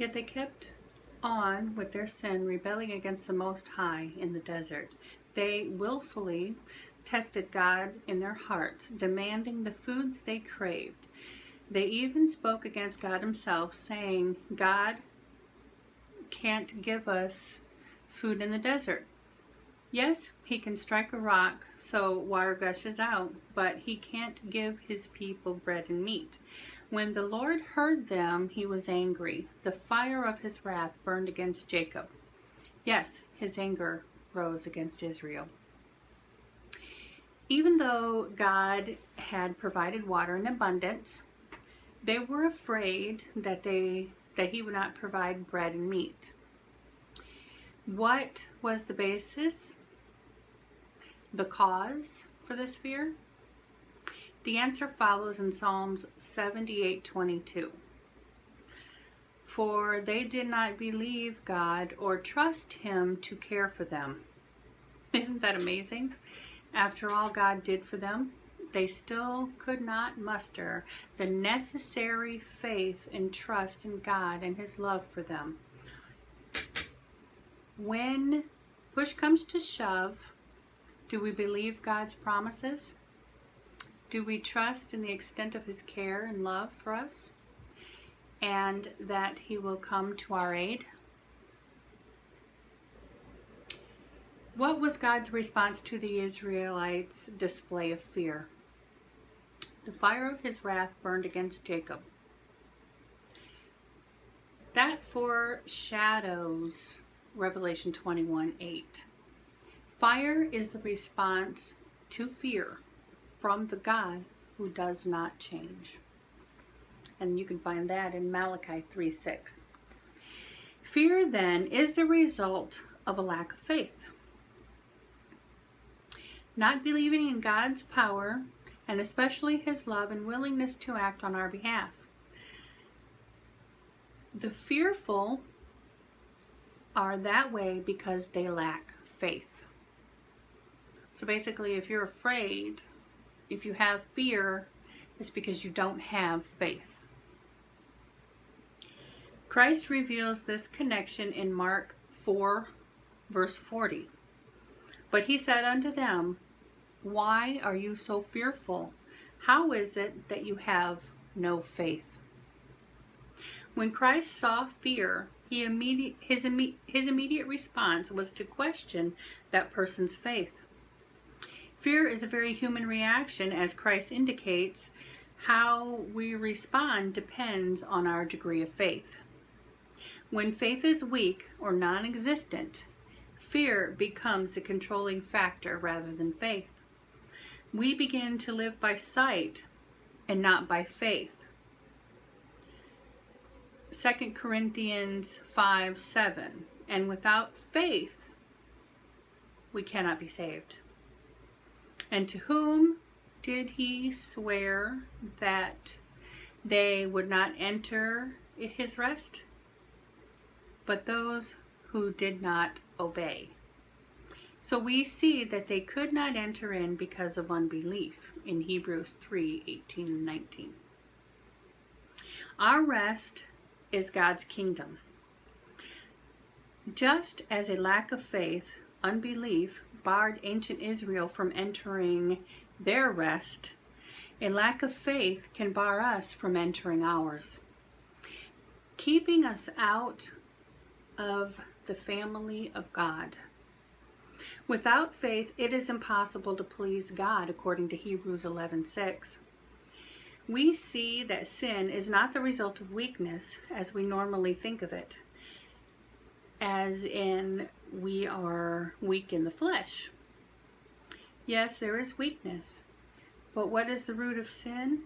Yet they kept on with their sin, rebelling against the Most High in the desert. They willfully tested God in their hearts, demanding the foods they craved. They even spoke against God himself, saying, God can't give us food in the desert. Yes, he can strike a rock so water gushes out, but he can't give his people bread and meat. When the Lord heard them, he was angry. The fire of his wrath burned against Jacob. Yes, his anger rose against Israel. Even though God had provided water in abundance, they were afraid that he would not provide bread and meat. What was the basis? The cause for this fear? The answer follows in Psalms 78:22. For they did not believe God or trust him to care for them. Isn't that amazing? After all God did for them, they still could not muster the necessary faith and trust in God and his love for them. When push comes to shove, do we believe God's promises? Do we trust in the extent of his care and love for us, and that he will come to our aid? What was God's response to the Israelites' display of fear? The fire of his wrath burned against Jacob. That foreshadows Revelation 21:8. Fire is the response to fear from the God who does not change. And you can find that in Malachi 3:6. Fear, then, is the result of a lack of faith. Not believing in God's power, and especially his love and willingness to act on our behalf. The fearful are that way because they lack faith. So basically, if you're afraid, if you have fear, it's because you don't have faith. Christ reveals this connection in Mark 4, verse 40. But he said unto them, why are you so fearful? How is it that you have no faith? When Christ saw fear, his immediate response was to question that person's faith. Fear is a very human reaction, as Christ indicates. How we respond depends on our degree of faith. When faith is weak or non-existent, fear becomes the controlling factor rather than faith. We begin to live by sight and not by faith. 2 Corinthians 5:7. And without faith, we cannot be saved. And to whom did he swear that they would not enter his rest? But those who did not obey. So we see that they could not enter in because of unbelief in Hebrews 3:18 and 19. Our rest is God's kingdom. Just as a lack of faith, unbelief, barred ancient Israel from entering their rest, a lack of faith can bar us from entering ours, keeping us out of the family of God. Without faith, it is impossible to please God, according to Hebrews 11:6. We see that sin is not the result of weakness, as we normally think of it, as in we are weak in the flesh. Yes, there is weakness, but what is the root of sin?